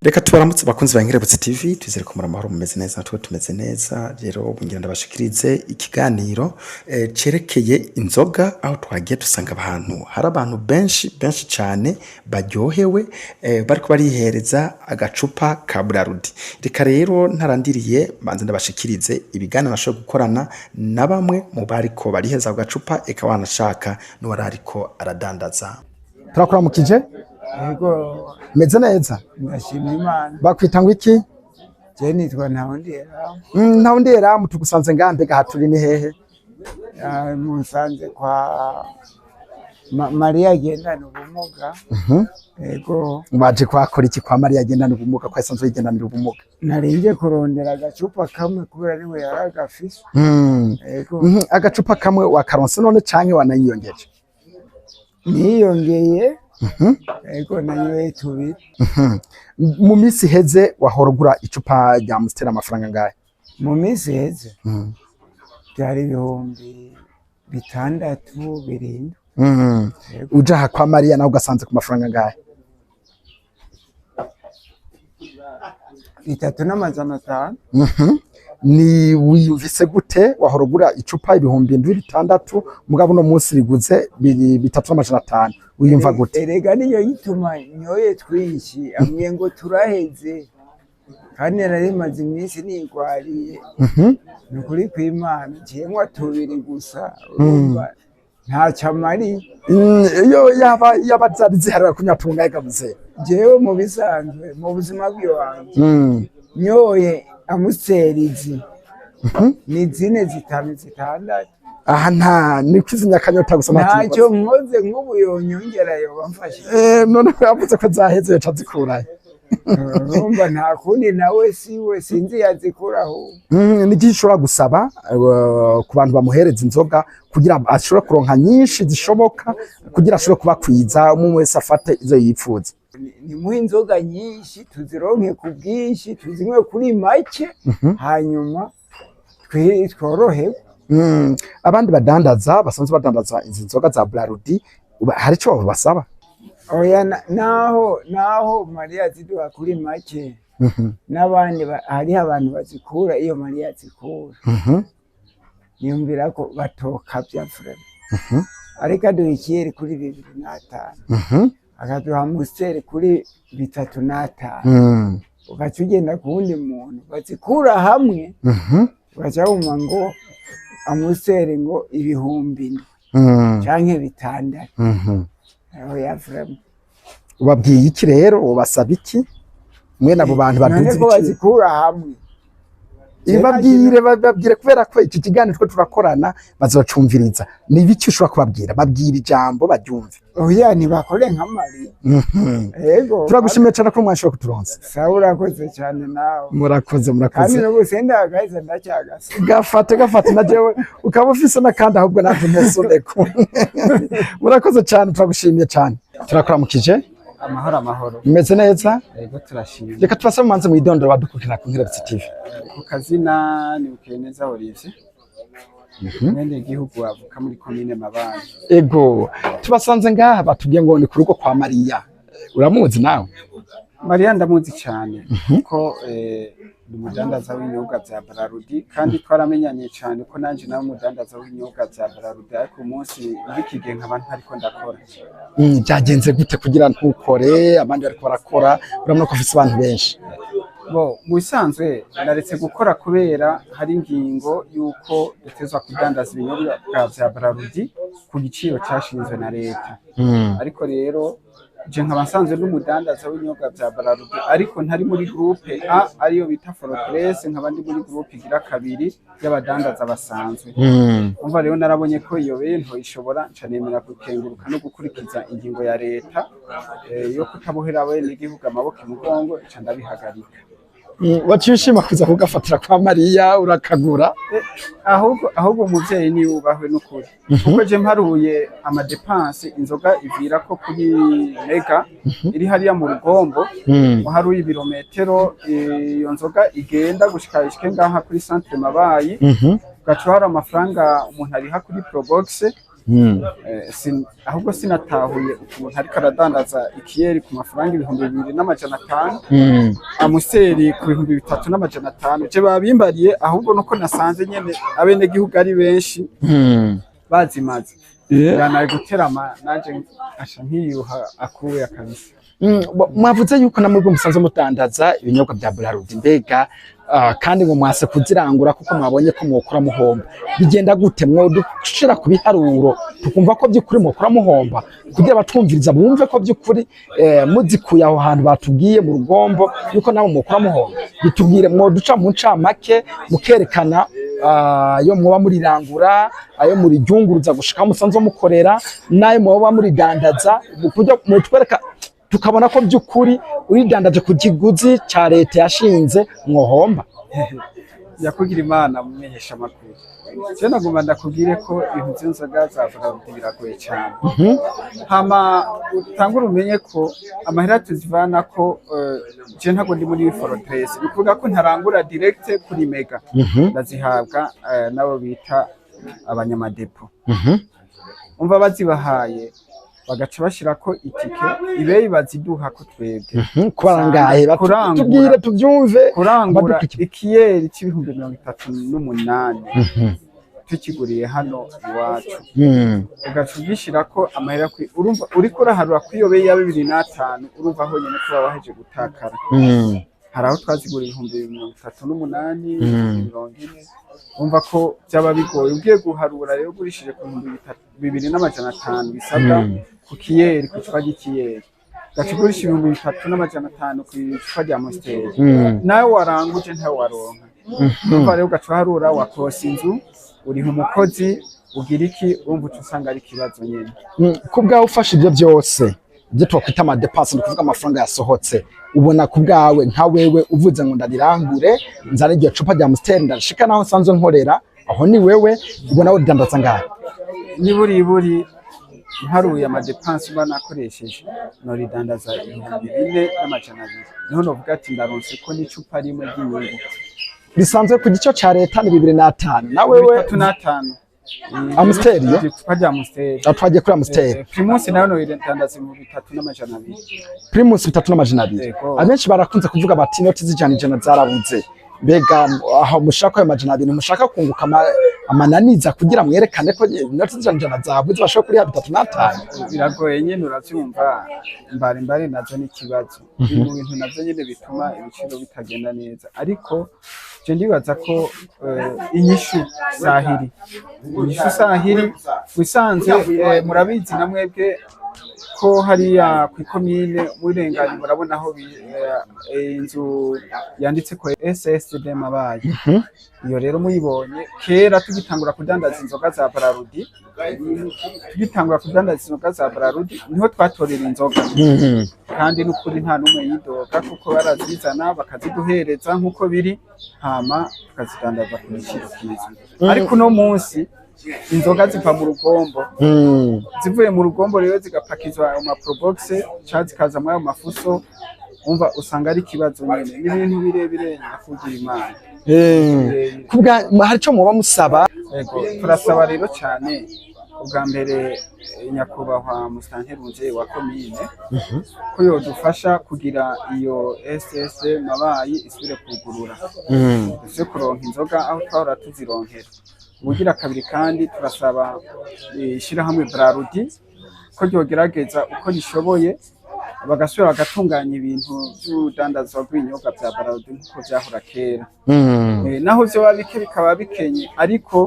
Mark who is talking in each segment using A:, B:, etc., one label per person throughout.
A: Reka tubaramutse bakunzi ba Nkerebutsi TV twizere ko muri amahoro mumeze neza natwe tumeze neza rero bungira ndabashikirize ikiganiro cerekeye inzoga aho twagiye dusanga abantu hari abantu benshi cyane baryohewe bariko barihereza agacupa ka Braludi. Reka rero ntarandiriye banze ndabashikirize ibiganiro nashoboye gukorana na bamwe mu bariko bariheza agacupa eka wanashaka n'uwarariko aradandaza. Turakuramukije
B: Ego
A: meze neza
B: ndashimira Imana.
A: bakwita ngo iki?
B: Je nitwa Ntawundera.
A: Ntawundera mutugusanze ngambe gahaturi ni hehe?
B: Musanze kwa Maria agendana ubumuga. Ego
A: Baje kwakora iki kwa Maria agendana ubumuga kwa isanzwe yigendanira ubumuga?
B: narinje kurondera agacupa kamwe kubera niwe yaragafise. Ego
A: Agacupa kamwe wakaronse none canke wanayiyongeje?
B: niyongeye. Ego nanyoye tubiri.
A: Mu minsi heze wahorogura icupa rya Amstel amafaranga ngahe?
B: Mu minsi heze byari ibihumbi 6 7.
A: Uja kwa Maria nawe ugasanze ku mafaranga ngahe?
B: 3,500.
A: Ni wiyumvise gute wahorogura icupa ibihumbi 6,000 mugabo no munsi riguze 3,500 wiyumva gute?
B: Erega niyo yituma nyoye twinshi amwe ngo turaheze kandi narimaze iminsi nigwariye. Nukuri kw'Imana jemwa tubiri gusa urumva nta camari.
A: Iyo yaba zari ziharira kunyatunga igabuze
B: Jewe mu bisanzwe mu buzima bw'iwanje nyoye amusterizi ni 4 5 6.
A: aha nta nikwizinya kanyota gusa
B: ntacyo nkoze nk'ubu yonyongera yo bamfashe.
A: none yavuze ko zaheze yaca zikurahe?
B: Urumva nta kundi nawe siwe sinzi yazikuraho.
A: Niki gishobora gusaba ku bantu bamuhereza inzoga kugira ashobore kuronka nyinshi zishoboka kugira ashobore kubakwiza umwe wese afate izo yipfuza?
B: Ni muhe inzoga nyinshi tuzironke ku bwinshi tuzinywe kuri make hanyuma tworohewe.
A: Abandi badandaza basanzwe badandaza izi nzoga za Braludi hari ico basaba?
B: Oya naho Maria ziduha kuri make n'abandi hari abantu bazikura iyo Maria zikura. Niyumvira ko batokavya vrema. Ariko aduhikiyeri kuri 2,500 akaduha Amstel kuri 3,500 ugaca ugenda ku wundi muntu bazikura hamwe ugaca wumva ngo Amstel ngo ibihumbi canke 6. Oya vrema.
A: Ubabwiye iki rero ubasaba iki mwe nabo bantu baduze
B: ko bazikura hamwe?
A: Babwire kubera ko iki kiganiro twe turakorana bazocumviriza. Ni ibiki ushobora kubabwira? Babwira ijambo baryumve.
B: Oya ntibakore nka Maria. Ego
A: turagushimiye cyane ko mwashobora kuturonsa.
B: Sawa urakoze cyane nawe.
A: Murakoze
B: kandi no gusenda agaheza ndacyagasa
A: gafate na jewe ukaba ufise nakandi ahubwo navyo ntesondeko. Murakoze cyane turagushimiye cyane. Turakuramukije.
B: Amahoro.
A: Meze neza?
B: Ego turashimye.
A: Reka tubasaba manze mu idondoro badukukira ku Nkerebutsi TV.
B: Ku kazina ni Ukeneza Olivier. Mwene gihugu avuka muri commune Mabanda.
A: Ego tubasanze ngaha batubwiye ngo ni ku rugo kwa Maria. Uramuzi nawe?
B: Maria ndamuzi cyane kuko ni umudandaza w'inyobwa bya Braludi kandi twaramenyanye cyane ko nanje nawe umudandaza w'inyobwa bya Braludi ariko umunsi w'ikige nk'abantu ariko ndakora.
A: Byagenze gute kugira ntukore abandi bariko barakora urabona ko afise abantu benshi?
B: Bo musanzwe naretse gukora kubera hari ingingo yuko dutezwa kudandaza ibinyobwa bya Braludi ku giciro cyashinzwe na leta. Ariko rero je nkaba nsanzwe n'umudandaza w'inyobwa bya Braludi ariko ntari muri groupe A ariyo bita Fortress nkaba ndi muri groupe igira kabiri y'abadandaza basanzwe. Umva rero narabonye ko iyo bintu ishobora canemera gukenguruka no gukurikiza ingingo ya leta yo kutabohera abene igihugu amaboko imugongo ica ndabihagarika.
A: Wacishima kuza kugafatira kwa Maria urakagura?
B: Ahubwo umuvyeyi ni ubahwe n'ukuri kuko je mparuye amadepense inzoga ivira ko kuri mega iri hariya mu Rugombo haruye ibirometero iyo nzoga igenda gushika ngaha kuri centre Mabayi gaca hari amafaranga umuntu ariha kuri Probox ahubwo sinatahuye ukuntu ariko aradandaza ikiyeri ku mafaranga 2,500 amuseri ku 3,500 je babimbariye ahubwo nuko nasanze nyene abene gihugu ari benshi bazimaze yanaye guterama naje asha nkiyuha akuye akabisa.
A: Mwavuze yuko namwe musanze mutandaza ibinyobwa bya Braludi mbega kandi ngo mwase kuzirangura kuko mwabonye ko mwokora muhomba bigenda gute mwodushira ku biharuro tukumva ko by'ukuri mwokora muhomba kugira batwumviriza bumve ko by'ukuri muzikuye aho hantu batubwiye mu Rugombo yuko nabo mwokora muhomba bitubwire mwoduca mu ncamake mukerekana ayo mwoba muri rangura ayo muri ryunguruza gushika musanze mukorera nayo mwoba muri dandaza kujya mutwereka tukabona ko by'ukuri uridandaje ku kiguzi ca leta yashinze mwohomba.
B: Yakugira Imana mumenyesha amakuru je nagomba ndakubwire ko ibintu by'inzoga za Braludi biragoye cyane hama utangura umenye ko amahera tuzivana ko je ntago ndi muri Fortress bikuvuga ko ntarangura direct kuri Mega ndazihabwa nabo bita abanyamadepo umva bazibahaye bagaca bashirako itike ibeyi baziduha ko twebwe
A: kurangaye batubwire tubyumve
B: kurangura ikiyeri c'38 tukiguriye hano iwacu ugaca ugishirako amahera urumva uriko uraharura kwiyobeye ya 2005 urumva aho nyene kuba waheje gutakara haraho twazigura 38,040 umva ko byaba bigoye ugiye guharura rero ugurishije ku 2,500 bisabwa ku kiyeri ku cupa ry'ikiyeri gacugurisha 3,500 ku cupa rya Monster nawe waranguje ntawe waronka umva rero ugaca uharura wakosa inzu uriha umukozi ugira iki urumva usanga ari kibazo nyene
A: ku bwawe ufashe ibyo byose ibyo twakwita amadepense ni kuvuga amafaranga yasohotse ubona ku bwawe nka wewe uvuze ngo ndarirangure nzana iryo cupa rya Monster ndashika naho nsanzwe nkorera aho ni wewe ubona wo dandaza ngahe
B: niburi haruye amadepense uba nakoresheje noridandaza 4,200 niho novuga ati ndaronse ko n'icupa rimwe ry'inyungu
A: risanzwe ku gico ca leta ni 2,500 na wewe
B: 3,500
A: Amstel yo
B: icupa rya Amstel
A: twagiye kuri Amstel
B: Primus nayo noridandaza 3,200
A: Primus 3,200 abenshi barakunze kuvuga bati inoti z'ijana zarabuze mbega aho mushaka ayo 200 mushaka kunguka amananiza kugira mwerekane ko inoti z'ijana zabuze bashaka kuri 3,500
B: biragoye nyene uravyumva mbari nazo ni kibazo ibintu navyo nyene bituma ibiciro bitagenda neza ariko je ndibaza ko inyishu sahiri wisanze murabizi namwebwe ko hariya ku ikomine murenganye murabona aho inzu yanditse ko SSD Mabaye iyo rero muyibonye kera tugitangura kudandaza inzoga za Braludi niho twatorera inzoga kandi n'ukuri nta numwe yidoga kuko barazizana bakaziduhereza nkuko biri hama tukazidandaza ku giciro cyiza ariko no munsi inzoga ziva mu Rugombo zivuye mu Rugombo rero zigapakizwa mu probox cyangwa zikaza mu mafuso umva usanga ari kibazo nyene n'ibintu birebire nyakugira Imana
A: kubwa hari cyo muba musaba
B: yego turasaba rero cyane ubwa mbere nyakubahwa Mustanterunje wa komine ko yodufasha kugira iyo SS Mabayi isubire kugurura dufise kuronka inzoga aho twahora tuzironkera ubugira kabiri kandi turasaba ishirahamwe Braludi ko ryogerageza uko rishoboye bagasubira bagatunganya ibintu by'udandazwa rw'ibinyobwa bya Braludi nkuko byahora kera naho byo babike bikaba bikenye ariko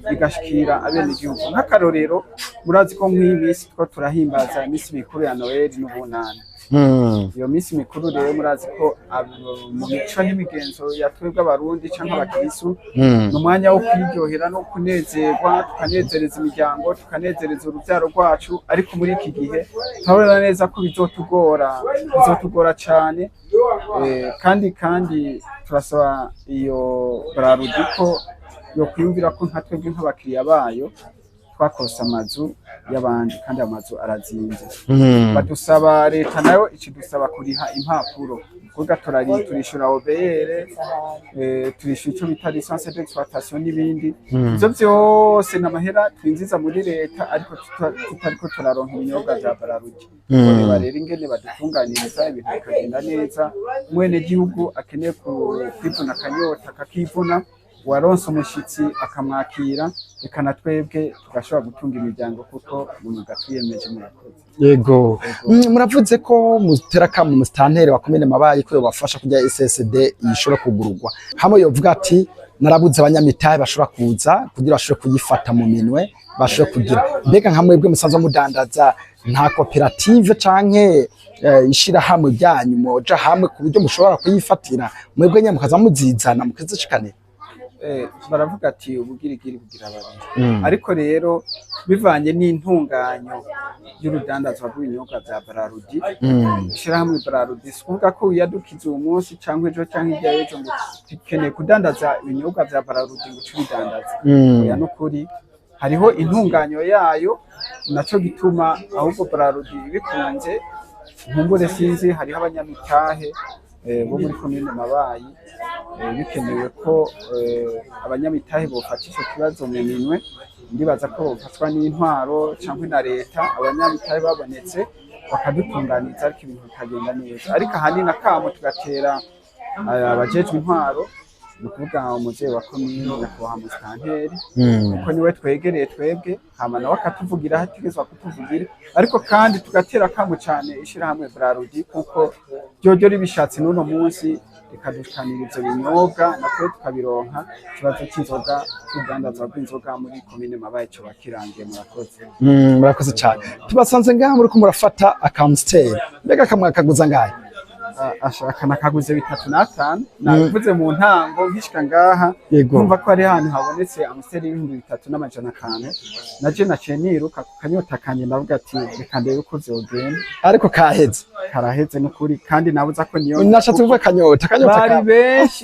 B: bigashikira abene igihugu nk'akarorero murazi ko mw'imisi two turahimbaza imisi mikuru ya Noel n'ubunani iyo misi mikuru rero murazi ko mu mico n'imigenzo yatwebwe abarundi canke abakirisu n'umwanya wo kwiryohera no kunezerwa tukanezereza imiryango tukanezereza urubyaro rwacu ariko muri iki gihe turabona neza ko bizotugora cyane kandi turasaba iyo Braludi ko yo kwiyumvira ko nka twebwe nk'abakiriya bayo twakose amazu y'abandi kandi amazu arazinze. Badusaba leta nayo ikidusaba kuriha impapuro kuvuga turishura OBR, turishura icyo bita licence d'exploitation n'ibindi. Ivyo byose n'amahera twinjiza muri leta ariko tutariko turaronka ibinyobwa vya Bralirwa. Rero ingene badutunganiriza ibintu bikagenda neza, mwene gihugu akeneye kwivuna akanyota akakivuna, waronse umushitsi akamwakira, reka na twebwe tugashobora gutunga imiryango kuko umwuga twiyemeje. Murakoze.
A: Yego. Muravuze ko mutera kamu musitanteri wa komine Mabayi ko yobafasha kujya SSD ishobora kugurugwa. Hamwe yovuga ati narabuze abanyamitahe bashobora kuza kugira bashobore kuyifata mu minwe, bashobore kugira. Mbega nka mwebwe musanzwe mudandaza nta koperative canke ishira hamwe byanyu moja hamwe ku buryo mushobora kuyifatira mwebwe nyine mukaza muzizana mukizishikane?
B: Baravuga ati ubugirigiri bugira babiri, ariko rero bivanye n'intunganyo y'urudandazwa rw'ibinyobwa vya Bralirwa, ishirahamwe Bralirwa sikuvuga ko yadukiza uwo munsi canke ejo canke hirya y'ejo ngo tukeneye kudandaza ibinyobwa vya Bralirwa ngo tubidandaze. Oya n'ukuri hariho intunganyo yayo, naco gituma ahubwo Bralirwa bikunze nkumbure sinzi hariho abanyamitahe bo muri komine Mabayi bikenewe ko abanyamitahe bofata ico kibazo mu minwe. Ndibaza ko bofatwa n'intwaro canke na leta, abanyamitahe babonetse bakadutunganiza ariko ibintu bikagenda neza. Ariko ahanini akamo tugatera abajejwe intwaro, ni ukuvuga umuvyeyi wa komine nyakubahwa musitanteri, kuko niwe twegereye twebwe, hama nawe akatuvugira hategezwa kutuvugira, ariko kandi tugatera akamo cane ishirahamwe Bralirwa kuko ryoryo ribishatse n'uno munsi rikadukanira ivyo binyobwa natwe tukabironka. Ikibazo c'inzoga, urudandazwa rw'inzoga muri komine Mabayi co bakirangiye. Murakoze.
A: Murakoze cane. Tubasanze ngaha muriko murafata akamsteri, mbega kamwakaguza ngahe?
B: Ashaka nakaguze 3,500 nabivuze mu ntango nkishika ngaha, kumva ko ari ahantu habonetse amuseri 3,500 naje naciye niruka ku kanyota kanje ndavuga ati reka ndebe uko vyogenda, ariko karaheze n'ukuri kandi nabuza ko niyo
A: nashatse kuvuga kanyota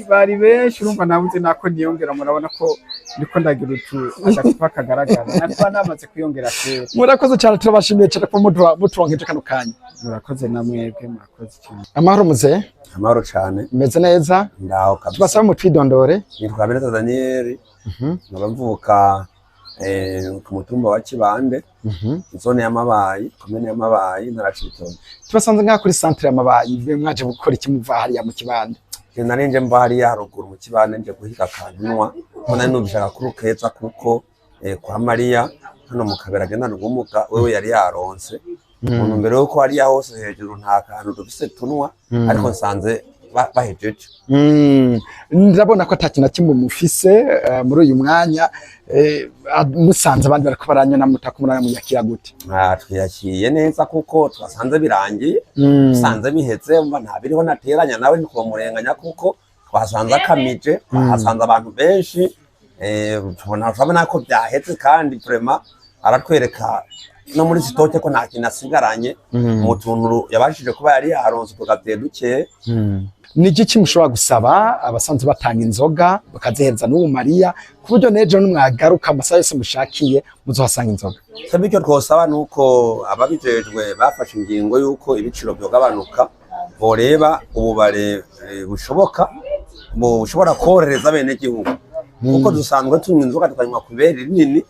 B: bari benshi urumva nabuze nako niyongera. Murabona ko ndiko ndagira agacupa kagaragara nakuba namaze kuyongera kera.
A: Murakoze cyane, turabashimiye cyane ko muturonkeje kano kanya.
B: Murakoze namwebwe, murakoze cyane.
A: Amahoro muze?
C: Amahoro cyane.
A: Meze neza?
C: Ndaho kabisa.
A: Tubasaba mu twidondore.
C: Nitwa Beneta Daniel. Nabavuka ku mutumba wa Kibande, zone ya Mabayi, komine ya Mabayi, naracitoye.
A: Tubasanze ngaha kuri centre ya Mabayi, mwaje gukora iki muva hariya mu Kibande?
C: Narinje mva hariya haruguru mu Kibande nje guhiga kanwa, none nubishaka kurukeza kuko kwa Maria hano mu Kabera genda n'ubumuga wewe yari yaronse. Umuntu mbere yuko hariya hose hejuru nta kantu dufise tunwa, ariko nsanze bahejeje.
A: Ndabona ko atakina kimwe mufise muri uyu mwanya, musanze abandi bariko baranyona mutakumura munyakira gute?
C: Twiyakiye neza kuko twasanze birangiye, sanze biheze mba ntabiriho nateranya nawe ni kumurenganya kuko twasanze akamije, twasanze abantu benshi, tubona ko byaheze kandi vraiment aratwereka no muri sitoke ko nta kintu asigaranye mu tuntu yabashije kuba yari yaronse tugateye duke.
A: Ni iki mushobora gusaba abasanzwe batanga inzoga bakazihereza n'ubu Maria ku buryo nejo n'umwagaruka amasaha yose mushakiye muzohasanga inzoga?
C: Sabe icyo twosaba nuko ababijejwe bafashe ingingo yuko ibiciro byogabanuka, boreba ububare bushoboka bushobora korereza bene gihugu, kuko dusanzwe tunywa inzoga tukanywa ku ibere rinini,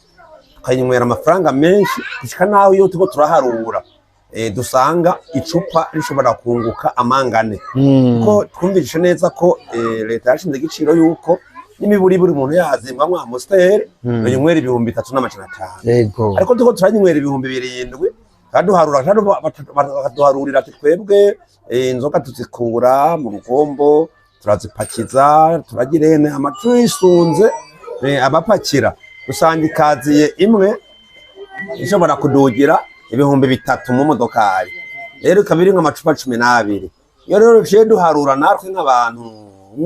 C: tukayinywera amafaranga menshi gushika naho iyo tuko turaharura dusanga icupa rishobora kunguka amangane. Kuko twumvise neza ko leta yashinze igiciro yuko n'imiburi buri muntu yazimba mwa Amstel yinywera 3,500.
A: Yego.
C: Ariko tuko turanyinywera 7,000 kaduharura bakaduharurira ati twebwe inzoga tuzikura mu rugombo turazipakiza turagirene amatuyisunze abapakira usanga ikaziye imwe ishobora kudugira 3,000 mu modokari, rero kabiri nk'amacupa 12. Iyo rero uciye duharura natwe nk'abantu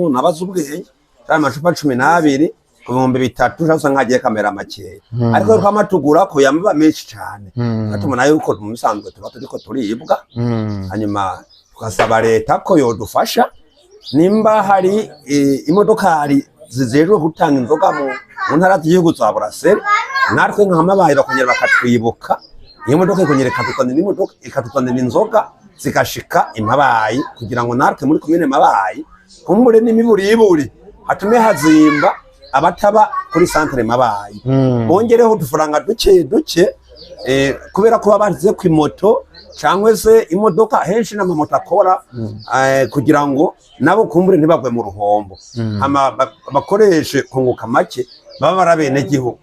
C: nabaza ubwenge kandi amacupa 12 ku 3,000 usanga hagiye kamera makeya, ariko ko amatugura ko yamba menshi cyane atuma yuko mu bisanzwe tuba turiko turibwa. Hanyuma tukasaba leta ko yodufasha nimba hari imodokari zijejwe gutanga inzoga mu ntara z'igihugu za Buraseri natwe nk'amabaye bakongera bakatwibuka iyo modoka ikongera ikatuzanira inzoga zigashika imabayi kugira ngo natwe muri komine Mabayi kumbure n'imiburiburi hatume hazimba abataba kuri centre Mabayi bongereho udufaranga duke kubera ko babanze ku moto cyangwa se imodoka henshi n'amamoto akora kugira ngo nabo kumbure ntibagwe mu ruhombo bakoreshe kunguka make baba barabene gihugu.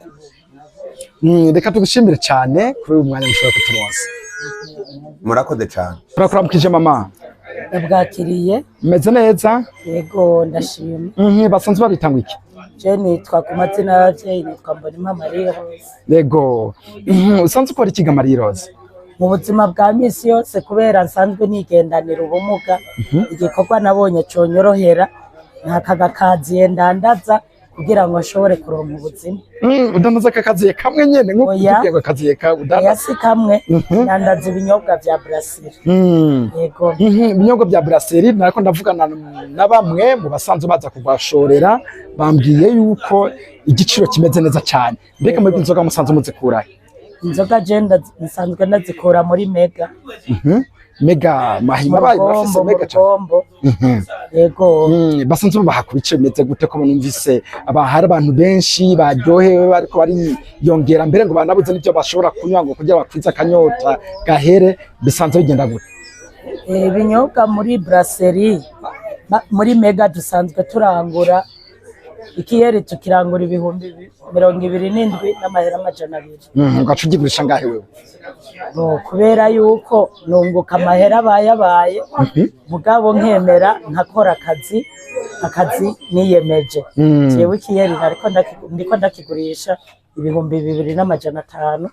A: Reka tugushimire cyane kuri uyu mwanya mushobora kuturonsa.
C: Murakoze cyane.
A: Turakuramukije mama.
D: Ndabwakiriye.
A: Meze neza?
D: Yego ndashima.
A: Basanzwe babitanga iki?
D: Je nitwa ku mazina y'abavyeyi nitwa Mbonimpa Marie Rose.
A: Yego. Usanzwe ukora iki Marie Rose?
D: Mu buzima bwa misi yose kubera nsanzwe nigendanira ubumuga igikorwa nabonye conyorohera ntakagakaziye ndandaza kugira ngo ashobore kuronka ubuzima.
A: Udandaza akakaziye kamwe nyene nko kugirwa akaziye ka udandaza.
D: Yasi kamwe ndandaza ibinyobwa vya Brasserie. Yego.
A: Ibinyobwa vya Brasserie nariko ndavugana na bamwe mu basanzwe baza kugwashorera bambwiye yuko igiciro kimeze neza cyane. Mbega muri inzoga musanzwe muzikurahe?
D: Inzoga jenda nsanzwe ndazikura muri Mega.
A: Mega mahima bayi bafise Mega cyane.
D: Yego.
A: Basanzwe baha kubice bimeze gute ko numvise hari abantu benshi baryohewe bariko bari yongera mbere ngo banabuze n'ibyo bashobora kunywa ngo kugira bakwiza akanyota gahere bisanzwe bigenda gute?
D: Ibinyobwa muri Brasserie muri Mega dusanzwe turangura ikiyeri tukirangura ibihumbi 27 n'amahera amajana 2.
A: Ugaca ugigurisha ngahe wewe?
D: Kubera yuko nunguka amahera bayabaye mugabo nkemera nkakora akazi niyemeje. Jewe ikiyeri ndiko ndakigurisha ibihumbi 2 n'amajana 5,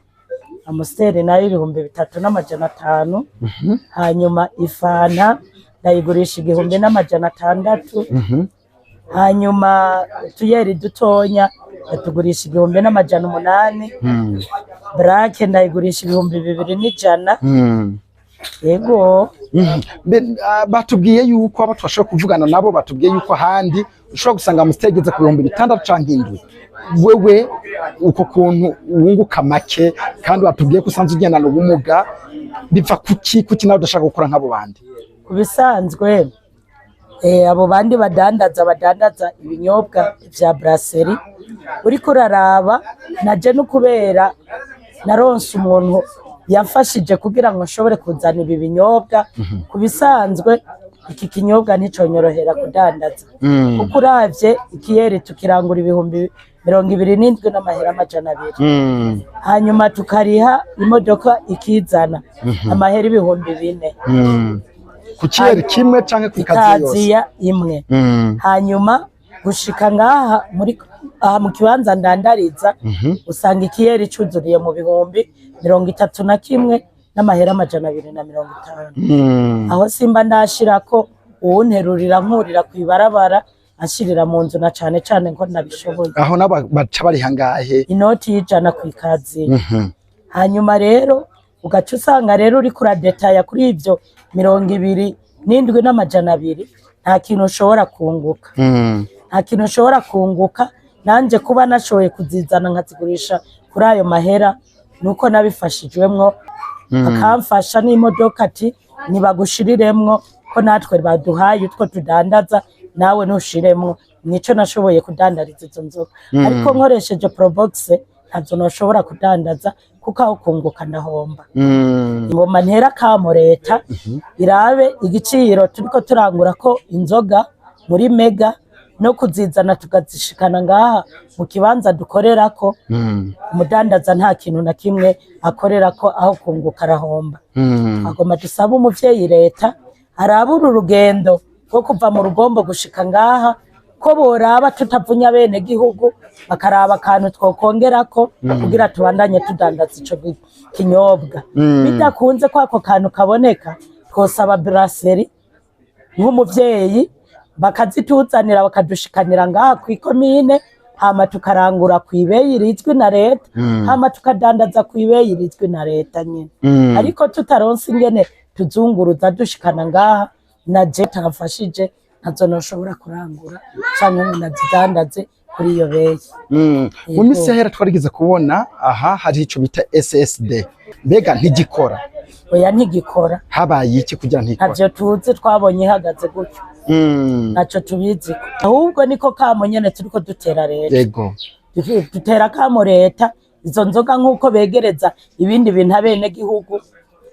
D: Amstel nayo ibihumbi 3 n'amajana 5, hanyuma ifana ndayigurisha igihumbi n'amajana 6, hanyuma tuyeri dutonya tugurisha igihumbi n'amajana 8, Black ndayigurisha ibihumbi 2,100. Yego.
A: Batubwiye yuko abo twashobora kuvugana nabo batubwiye yuko handi ushobora gusanga mustegeze ku 6,000 canke 7. Wewe uko kuntu wunguka make kandi batubwiye ko usanzwe ugendana ubumuga biva kuki nawe udashaka gukora nk'abo bandi?
D: Kubisanzwe abo bandi badandaza ibinyobwa vya Brasserie uriko uraraba naje no kubera naronse umuntu yafashije kugira ngo nshobore kuzana ibi binyobwa. Kubisanzwe iki kinyobwa nticonyorohera kudandaza kuko uravye ikiyeri tukirangura ibihumbi 27 n'amahera amajana 2, hanyuma tukariha imodoka ikizana amahera ibihumbi 4
A: ku kiyeri kimwe canke ku kazi yose
D: imwe. Hanyuma gushika ngaha mu kibanza ndandariza usanga ikiyeri cuzuriye mu bihumbi 31 n'amahera amajana 250. Aho simba ndashirako uwunterurira nkurira kwibarabara ashirira mu nzu na cane ngo nabishoboye.
A: Aho naba baca bari hangahe?
D: Inoti y'ijana ku ikazi. Hanyuma rero ugaca usanga rero uri kura detaya kuri ivyo 27 n'amajana 2 nta kintu ushobora kunguka. Nta kintu ushobora kunguka. Nanje kuba nashoboye kuzizana nkazigurisha kuri ayo mahera nuko nabifashijwemwo akamfasha n'imodoka ati nibagushiriremwo ko natwe baduhaye utwo tudandaza nawe nushiremwo. Nico nashoboye kudandariza izo nzoga ariko nkoresheje Probox ntavyo noshobora kudandaza kuko aho kunguka ndahomba. Ngoma ntera kamo leta irabe igiciro turiko turangura ko inzoga muri Mega no kuzizana tukazishikana ngaha mu kibanza dukorerako. Umudandaza nta kintu na kimwe akorerako aho kunguka arahomba. Agoma dusaba umuvyeyi leta arabura urugendo rwo kuva mu Rugombo gushika ngaha ko boraba tutavunya bene gihugu bakaraba akantu twokongerako kugira tubandanye tudandaza ico kinyobwa. Bidakunze ko ako kantu kaboneka twosaba Brasserie nk'umuvyeyi bakazituzanira bakadushikanira ngaha kw'ikomine hama tukarangura kw'ibeyi rizwi na leta hama tukadandaza kw'ibeyi rizwi na leta nyene. Ariko tutaronse ingene tuzunguruza dushikana ngaha naje tafashije ntazo noshobora kurangura canke ngo nazidandaze kuri iyo beyi.
A: Mu minsi yahera twarigeze kubona aha hari ico bita SSD, mbega ntigikora?
D: Oya ntigikora.
A: Habaye iki kugira ntikora?
D: Ntavyo tuzi, twabonye ihagaze gutyo. Naco tubizi, ahubwo niko kamo nyene turiko dutera leta.
A: Yego,
D: dutera kamo leta izo nzoga nk'uko begereza ibindi bintu abene gihugu,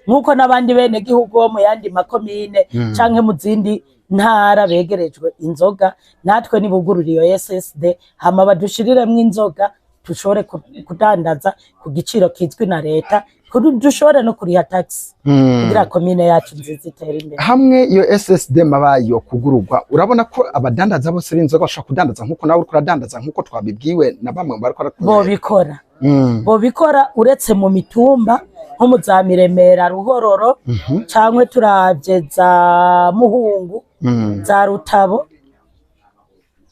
D: nk'uko n'abandi bene gihugu bo mu yandi makomine canke mu zindi ntara begerejwe inzoga, natwe nibugurura iyo SSD hama badushiriremwo inzoga dushobore kudandaza ku giciro kizwi na leta, dushobore no kuriha tax kugira komine yacu nziza itere imbere.
A: Hamwe iyo SSD mabayo kugururwa, urabona ko abadandaza bose b'inzoga bashaka kudandaza nk'uko nawe uriko uradandaza nk'uko twabibwiwe na bamwe bariko
D: bobikora. Bobikora uretse mu mitumba nko mu za Miremera, Ruhororo canke turavye za Muhungu, za Rutabo,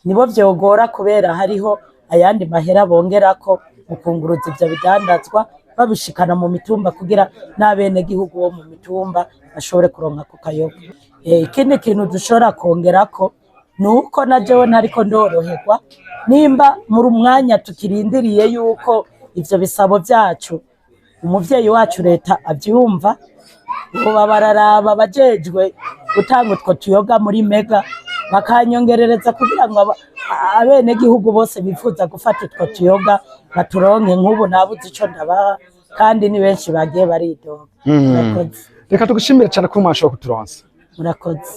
D: nibo vyogora kubera hariho ayandi mahera bongerako mu kunguruza ivyo bidandazwa babishikana mu mitumba kugira n'abene gihugu bo mu mitumba bashobore kuronka ku kayoga. Ikindi kintu dushobora kongerako nuko na jewe ntariko ndoroherwa nimba muri umwanya tukirindiriye yuko ivyo bisabo vyacu umuvyeyi wacu leta avyumva, boba bararaba bajejwe gutanga utwo tuyoga muri mega bakanyongerereza kugira ngo abene gihugu bose bifuza gufata utwo tuyoga baturonke. Nk'ubu nabuze ico ndabaha kandi ni benshi bagiye baridoga.
A: Reka tugushimire cyane ko mwashobora kuturonsa.
D: Murakoze.